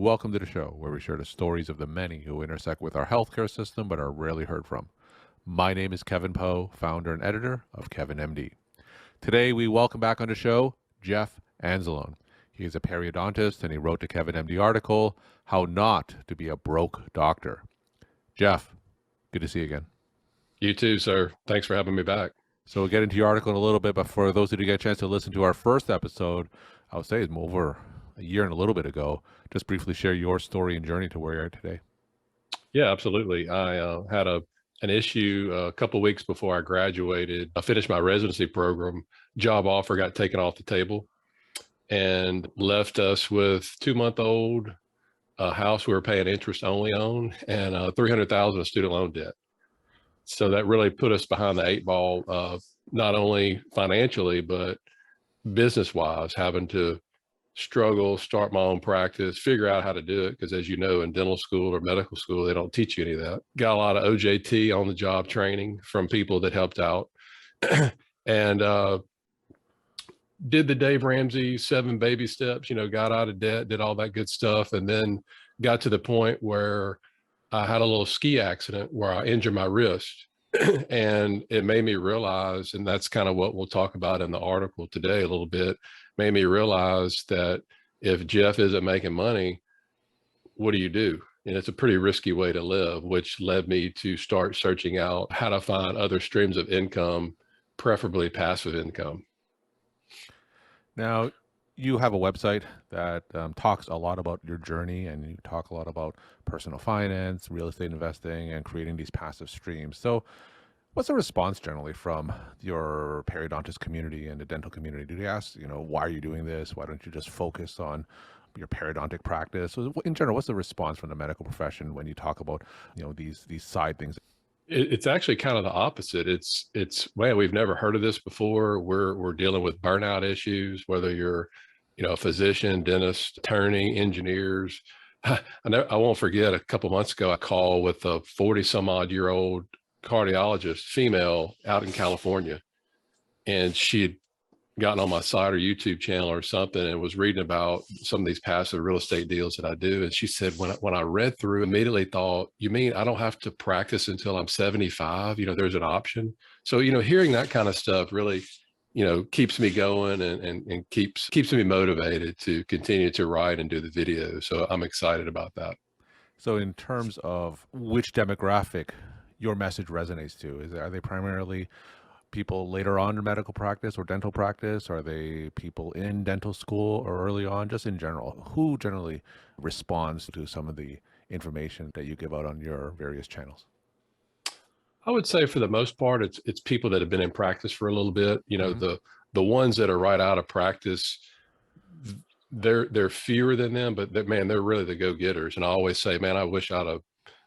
welcome to the show where we share the stories of the many who intersect with our healthcare system but are rarely heard from. My name is Kevin Poe, founder and editor of Kevin MD. Today we welcome back on the show Jeff Anzalone. He is a periodontist and he wrote the Kevin MD article, How Not to Be a Broke Doctor. Jeff, good to see you again. You too, sir. Thanks for having me back. So we'll get into your article in a little bit, but for those who did get a chance to listen to our first episode, I would say it's over a year and a little bit ago. Just briefly share your story and journey to where you are today. Yeah, absolutely. I had an issue a couple of weeks before I graduated. I finished my residency program. Job offer got taken off the table and left us with 2-month-old, a house we were paying interest only on, and $300,000 of student loan debt. So that really put us behind the 8 ball, not only financially, but business-wise, having to struggle, start my own practice, figure out how to do it. Because as you know, in dental school or medical school, they don't teach you any of that. Got a lot of OJT, on the job training from people that helped out. And did the Dave Ramsey 7 baby steps, got out of debt, did all that good stuff. And then got to the point where I had a little ski accident where I injured my wrist. And it made me realize, and that's kind of what we'll talk about in the article today a little bit, made me realize that if Jeff isn't making money, what do you do? And it's a pretty risky way to live, which led me to start searching out how to find other streams of income, preferably passive income. Now, you have a website that talks a lot about your journey, and you talk a lot about personal finance, real estate investing, and creating these passive streams. So what's the response generally from your periodontist community and the dental community? Do they ask, why are you doing this? Why don't you just focus on your periodontic practice? So in general, what's the response from the medical profession when you talk about, these side things? It's actually kind of the opposite. It's man, we've never heard of this before. We're dealing with burnout issues, whether you're, a physician, dentist, attorney, engineers. I won't forget a couple months ago, I called with a 40-some-odd-year-old cardiologist, female, out in California, and she had gotten on my site or YouTube channel or something and was reading about some of these passive real estate deals that I do. And she said, when I read through, immediately thought, you mean I don't have to practice until I'm 75? There's an option. So, hearing that kind of stuff really, keeps me going and keeps me motivated to continue to write and do the videos. So I'm excited about that. So in terms of which demographic your message resonates to, are they primarily people later on in medical practice or dental practice? Are they people in dental school or early on? Just in general, who generally responds to some of the information that you give out on your various channels? I would say for the most part, it's people that have been in practice for a little bit. The ones that are right out of practice, they're fewer than them, but they're really the go-getters. And I always say, man, I wish I'd have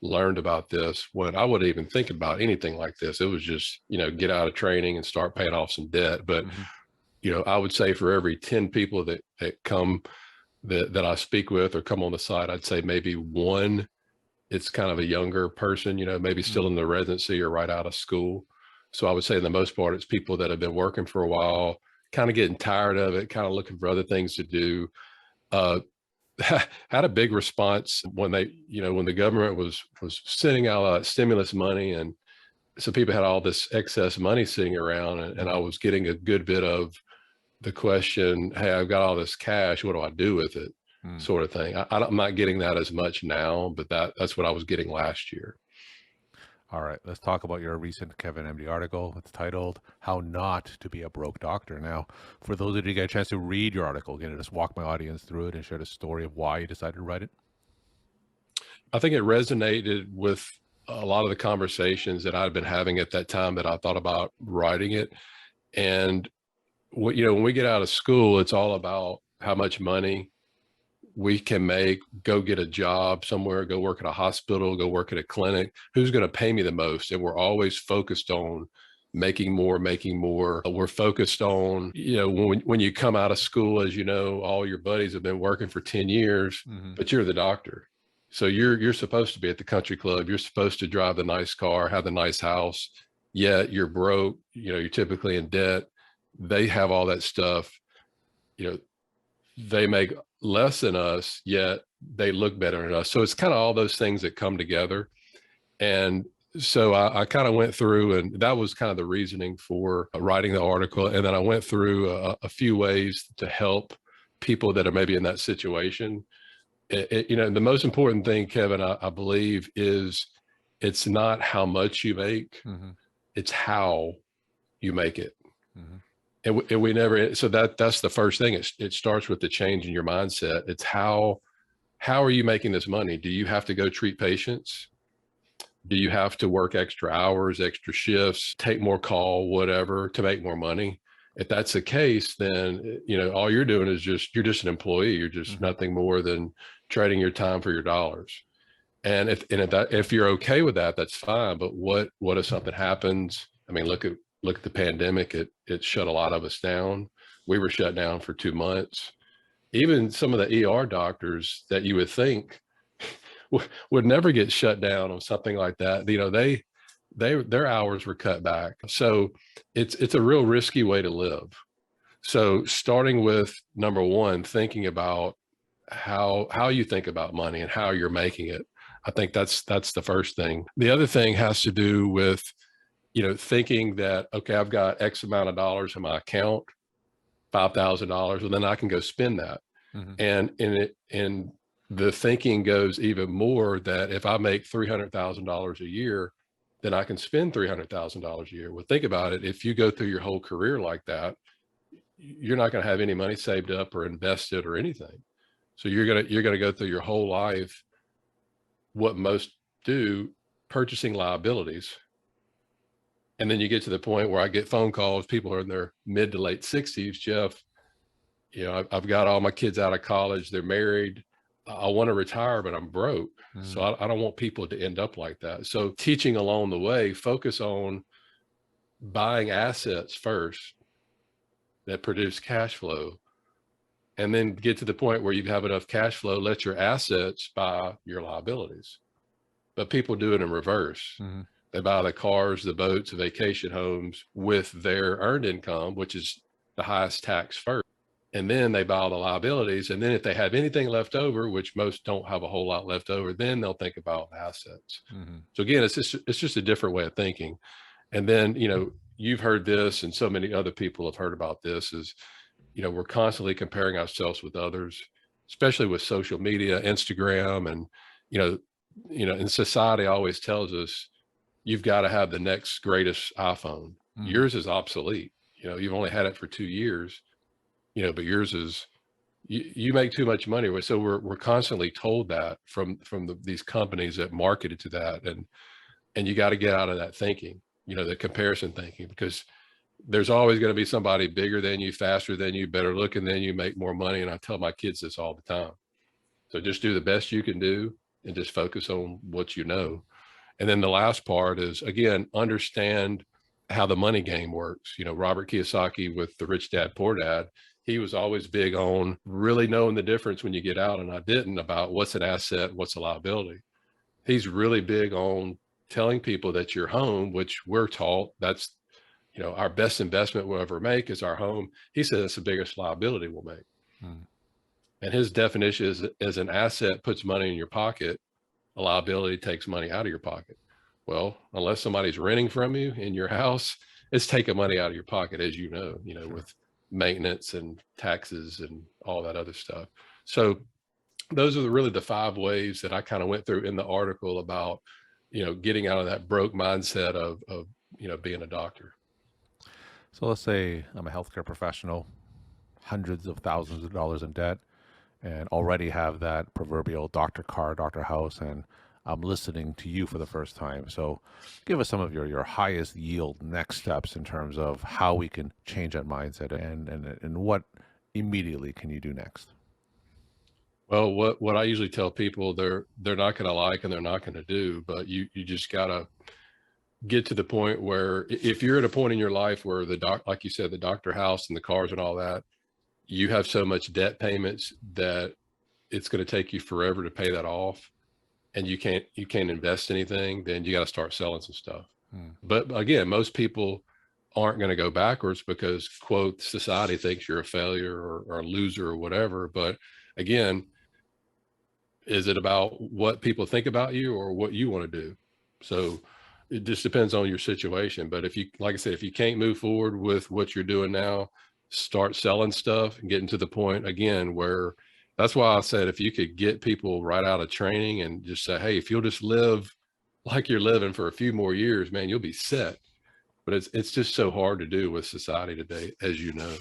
learned about this when I wouldn't even think about anything like this. It was just, get out of training and start paying off some debt. But, I would say for every 10 people that come, that I speak with or come on the site, I'd say maybe one, it's kind of a younger person, maybe still in the residency or right out of school. So I would say the most part, it's people that have been working for a while, kind of getting tired of it, kind of looking for other things to do. Had a big response when when the government was sending out stimulus money, and so people had all this excess money sitting around, and I was getting a good bit of the question, hey, I've got all this cash, what do I do with it? Sort of thing. I'm not getting that as much now, but that's what I was getting last year. All right, let's talk about your recent Kevin MD article. It's titled How Not to Be a Broke Doctor. Now, for those of you who get a chance to read your article, just walk my audience through it and share the story of why you decided to write it. I think it resonated with a lot of the conversations that I'd been having at that time that I thought about writing it. And when we get out of school, it's all about how much money we can make, go get a job somewhere, go work at a hospital, go work at a clinic, who's going to pay me the most? And we're always focused on making more. We're focused on, when you come out of school, as you know, all your buddies have been working for 10 years, but you're the doctor. So you're supposed to be at the country club. You're supposed to drive the nice car, have the nice house, yet you're broke, you're typically in debt. They have all that stuff, they make less than us, yet they look better than us. So it's kind of all those things that come together. And so I kind of went through, and that was kind of the reasoning for writing the article. And then I went through a few ways to help people that are maybe in that situation. The most important thing, Kevin, I believe, is it's not how much you make, Mm-hmm. it's how you make it. Mm-hmm. And we never, so that's the first thing. It starts with the change in your mindset. It's how are you making this money? Do you have to go treat patients? Do you have to work extra hours, extra shifts, take more call, whatever, to make more money? If that's the case, then all you're doing is you're just an employee. You're just Mm-hmm. nothing more than trading your time for your dollars. And if you're okay with that, that's fine. But what if something happens? I mean, look at the pandemic. It shut a lot of us down. We were shut down for 2 months. Even some of the ER doctors that you would think would never get shut down on something like that. Their hours were cut back. So it's a real risky way to live. So starting with number one, thinking about how you think about money and how you're making it. I think that's the first thing. The other thing has to do with, thinking that, okay, I've got X amount of dollars in my account, $5,000, well, then I can go spend that. Mm-hmm. And the thinking goes even more that if I make $300,000 a year, then I can spend $300,000 a year. Well, think about it. If you go through your whole career like that, you're not going to have any money saved up or invested or anything. So you're going to go through your whole life, what most do, purchasing liabilities. And then you get to the point where I get phone calls, people are in their mid to late 60s, Jeff, I've got all my kids out of college, they're married. I want to retire, but I'm broke. So I don't want people to end up like that. So teaching along the way, focus on buying assets first that produce cash flow, and then get to the point where you have enough cash flow, let your assets buy your liabilities. But people do it in reverse. Mm-hmm. They buy the cars, the boats, the vacation homes with their earned income, which is the highest tax first. And then they buy all the liabilities. And then if they have anything left over, which most don't have a whole lot left over, then they'll think about assets. Mm-hmm. So again, it's just a different way of thinking. And then, you've heard this, and so many other people have heard about this, is, we're constantly comparing ourselves with others, especially with social media, Instagram, and, and society always tells us you've got to have the next greatest iPhone. Mm-hmm. Yours is obsolete. You've only had it for 2 years, but yours is, you make too much money. So we're constantly told that from these companies that marketed to that. And you got to get out of that thinking, the comparison thinking, because there's always going to be somebody bigger than you, faster than you, better looking than you, make more money. And I tell my kids this all the time. So just do the best you can do and just focus on what you know. And then the last part is, again, understand how the money game works. Robert Kiyosaki with the Rich Dad, Poor Dad, he was always big on really knowing the difference when you get out, and I didn't, about what's an asset, what's a liability. He's really big on telling people that your home, which we're taught, that's, our best investment we'll ever make is our home. He says it's the biggest liability we'll make. Mm. And his definition is, as an asset puts money in your pocket, a liability takes money out of your pocket. Well, unless somebody's renting from you in your house, it's taking money out of your pocket, as sure. With maintenance and taxes and all that other stuff. So those are really the 5 ways that I kind of went through in the article about, getting out of that broke mindset of being a doctor. So let's say I'm a healthcare professional, hundreds of thousands of dollars in debt, and already have that proverbial doctor car, doctor house, and I'm listening to you for the first time. So give us some of your highest yield next steps in terms of how we can change that mindset, and what immediately can you do next? Well, what I usually tell people, they're not going to like and they're not going to do, but you just got to get to the point where, if you're at a point in your life where like you said, the doctor house and the cars and all that, you have so much debt payments that it's going to take you forever to pay that off, and you can't invest anything, then you got to start selling some stuff. But again, most people aren't going to go backwards because, quote, society thinks you're a failure or a loser or whatever. But again, Is it about what people think about you or what you want to do? So it just depends on your situation. But if you, like I said, if you can't move forward with what you're doing now, start selling stuff and getting to the point again where that's why I said if you could get people right out of training and just say, hey, if you'll just live like you're living for a few more years, man, you'll be set. But it's just so hard to do with society today, as you know.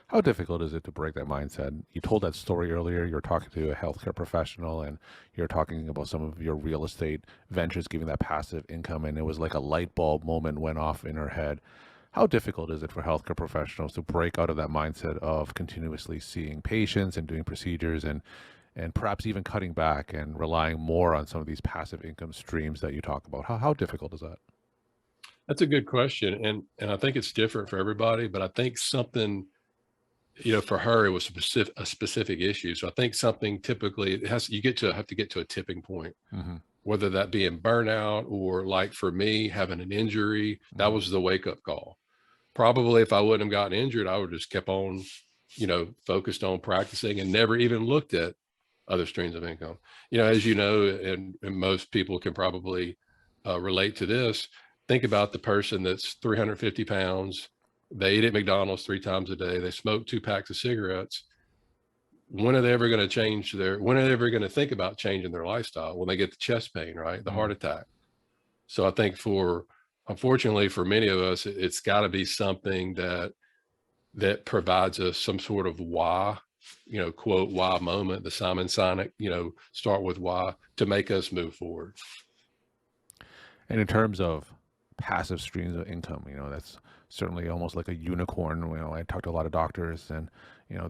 How difficult is it to break that mindset? You told that story earlier. You're talking to a healthcare professional and you're talking about some of your real estate ventures giving that passive income. And it was like a light bulb moment went off in her head. How difficult is it for healthcare professionals to break out of that mindset of continuously seeing patients and doing procedures and perhaps even cutting back and relying more on some of these passive income streams that you talk about? How difficult is that? That's a good question. And I think it's different for everybody, but I think something, for her, it was a specific issue. So I think something typically it has you have to get to a tipping point, Mm-hmm. whether that be in burnout or like for me, having an injury, that Mm-hmm. was the wake up call. Probably if I wouldn't have gotten injured, I would just kept on, focused on practicing and never even looked at other streams of income. As you know, and most people can probably relate to this. Think about the person that's 350 pounds. They eat at McDonald's 3 times a day. They smoke 2 packs of cigarettes. When are they ever going to when are they ever going to think about changing their lifestyle? When they get the chest pain, right? The heart attack. So I think unfortunately for many of us, it's got to be something that provides us some sort of why, quote, why moment, the Simon Sinek, start with why to make us move forward. And in terms of passive streams of income, that's certainly almost like a unicorn. I talked to a lot of doctors and,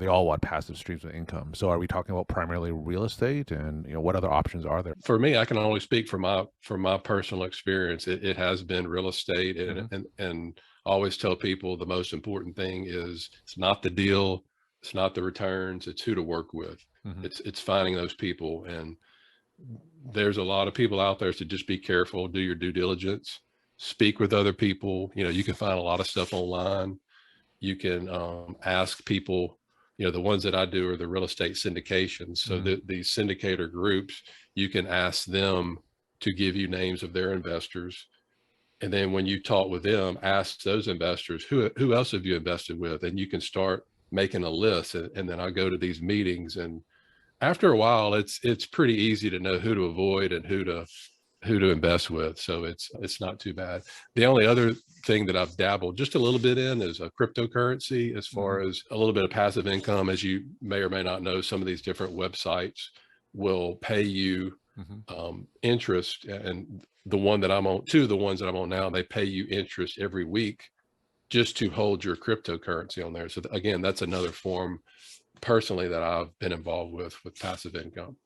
they all want passive streams of income. So are we talking about primarily real estate and, what other options are there? For me, I can only speak from my personal experience. It has been real estate, Mm-hmm. and I always tell people the most important thing is it's not the deal, it's not the returns, it's who to work with. Mm-hmm. It's finding those people, and there's a lot of people out there, so just be careful, do your due diligence, speak with other people. You can find a lot of stuff online. You can ask people. The ones that I do are the real estate syndications. So Mm-hmm. these syndicator groups, you can ask them to give you names of their investors. And then when you talk with them, ask those investors, who else have you invested with? And you can start making a list. And then I go to these meetings, and after a while, it's pretty easy to know who to avoid and who to invest with. So it's not too bad. The only other thing that I've dabbled just a little bit in is a cryptocurrency, as Mm-hmm. far as a little bit of passive income. As you may or may not know, some of these different websites will pay you Mm-hmm. interest. And the one that I'm on, two of the ones that I'm on now, they pay you interest every week just to hold your cryptocurrency on there. So again, that's another form personally that I've been involved with passive income.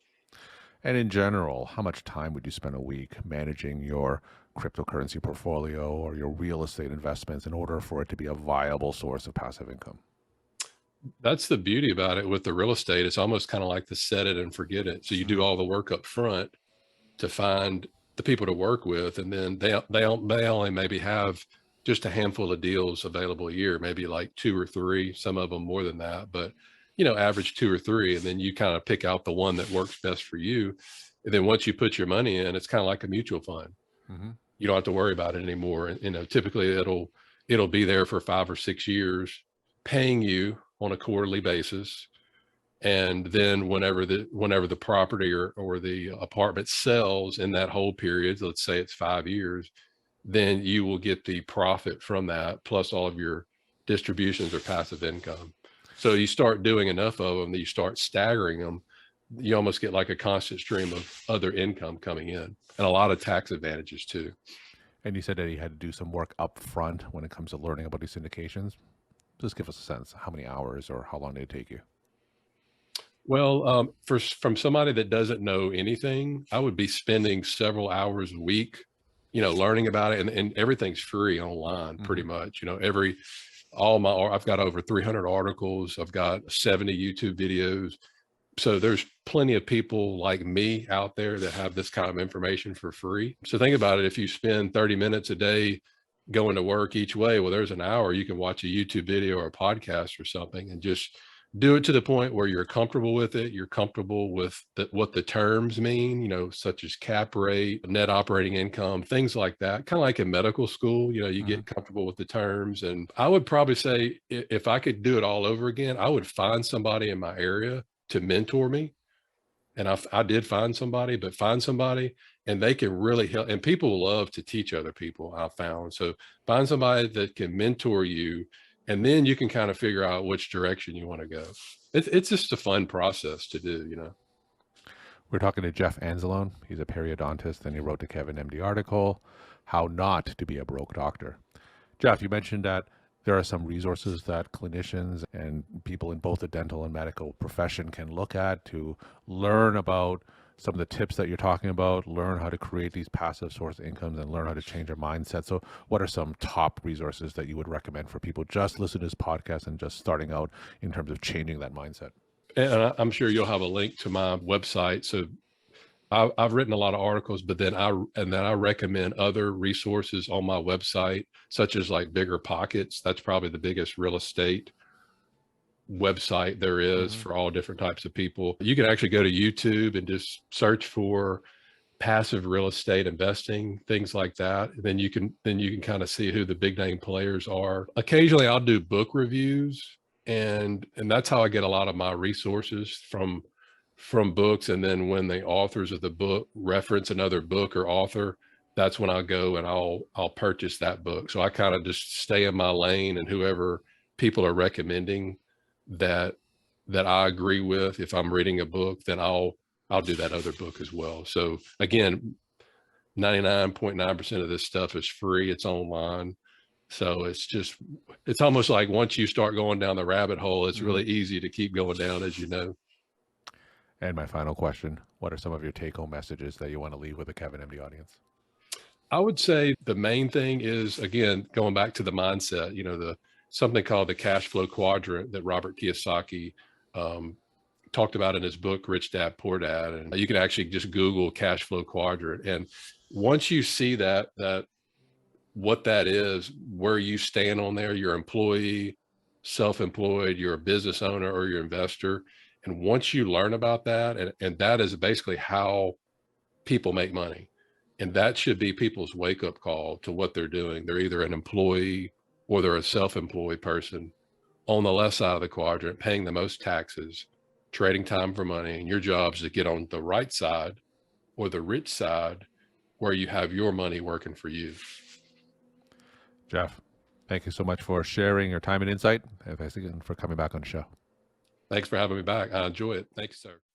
And in general, how much time would you spend a week managing your cryptocurrency portfolio or your real estate investments in order for it to be a viable source of passive income? That's the beauty about it with the real estate. It's almost kind of like the set it and forget it. So you do Mm-hmm. all the work up front to find the people to work with, and then they only maybe have just a handful of deals available a year, maybe like 2 or 3, some of them more than that, but average 2 or 3, and then you kind of pick out the one that works best for you. And then once you put your money in, it's kind of like a mutual fund. Mm-hmm. You don't have to worry about it anymore. And typically it'll be there for 5 or 6 years, paying you on a quarterly basis. And then whenever the property or the apartment sells in that whole period, let's say it's 5 years, then you will get the profit from that plus all of your distributions or passive income. So you start doing enough of them that you start staggering them, you almost get like a constant stream of other income coming in, and a lot of tax advantages too. And you said that you had to do some work up front when it comes to learning about these syndications. Just give us a sense. How many hours or how long did it take you? Well, from somebody that doesn't know anything, I would be spending several hours a week, learning about it, and everything's free online Mm-hmm. pretty much. I've got over 300 articles. I've got 70 YouTube videos. So there's plenty of people like me out there that have this kind of information for free. So think about it. If you spend 30 minutes a day going to work each way, well, there's an hour you can watch a YouTube video or a podcast or something and just do it to the point where you're comfortable with it. You're comfortable with what the terms mean, such as cap rate, net operating income, things like that. Kind of like in medical school, you Hmm. get comfortable with the terms. And I would probably say if I could do it all over again, I would find somebody in my area to mentor me. And I did find somebody, but find somebody and they can really help. And people love to teach other people, I found. So find somebody that can mentor you, and then you can kind of figure out which direction you want to go. It's just a fun process to do. We're talking to Jeff Anzalone. He's a periodontist, and he wrote the Kevin MD article, How Not to Be a Broke Doctor. Jeff, you mentioned that there are some resources that clinicians and people in both the dental and medical profession can look at to learn about some of the tips that you're talking about, learn how to create these passive source incomes, and learn how to change their mindset. So, what are some top resources that you would recommend for people just listening to this podcast and just starting out in terms of changing that mindset? And I'm sure you'll have a link to my website. So I've written a lot of articles, but then I recommend other resources on my website, such as like Bigger Pockets. That's probably the biggest real estate website there is Hmm. for all different types of people. You can actually go to YouTube and just search for passive real estate investing, things like that. And then you can kind of see who the big name players are. Occasionally I'll do book reviews, and that's how I get a lot of my resources from books. And then when the authors of the book reference another book or author, that's when I'll go and I'll purchase that book. So I kind of just stay in my lane, and whoever people are recommending that that I agree with, if I'm reading a book, then I'll do that other book as well. So again, 99.9% of this stuff is free. It's online. So it's almost like once you start going down the rabbit hole, it's Hmm. really easy to keep going down, as you know. And my final question, what are some of your take home messages that you want to leave with the Kevin MD audience? I would say the main thing is, again, going back to the mindset, the something called the cash flow quadrant that Robert Kiyosaki um, talked about in his book Rich Dad Poor Dad. And you can actually just Google cash flow quadrant, and once you see that what that is, where you stand on there, your employee, self-employed, you're a business owner, or your investor, and once you learn about that, and that is basically how people make money, and that should be people's wake-up call to what they're doing. They're either an employee or they're a self-employed person on the left side of the quadrant, paying the most taxes, trading time for money. And your job is to get on the right side or the rich side where you have your money working for you. Jeff, thank you so much for sharing your time and insight. And thanks again for coming back on the show. Thanks for having me back. I enjoy it. Thank you, sir.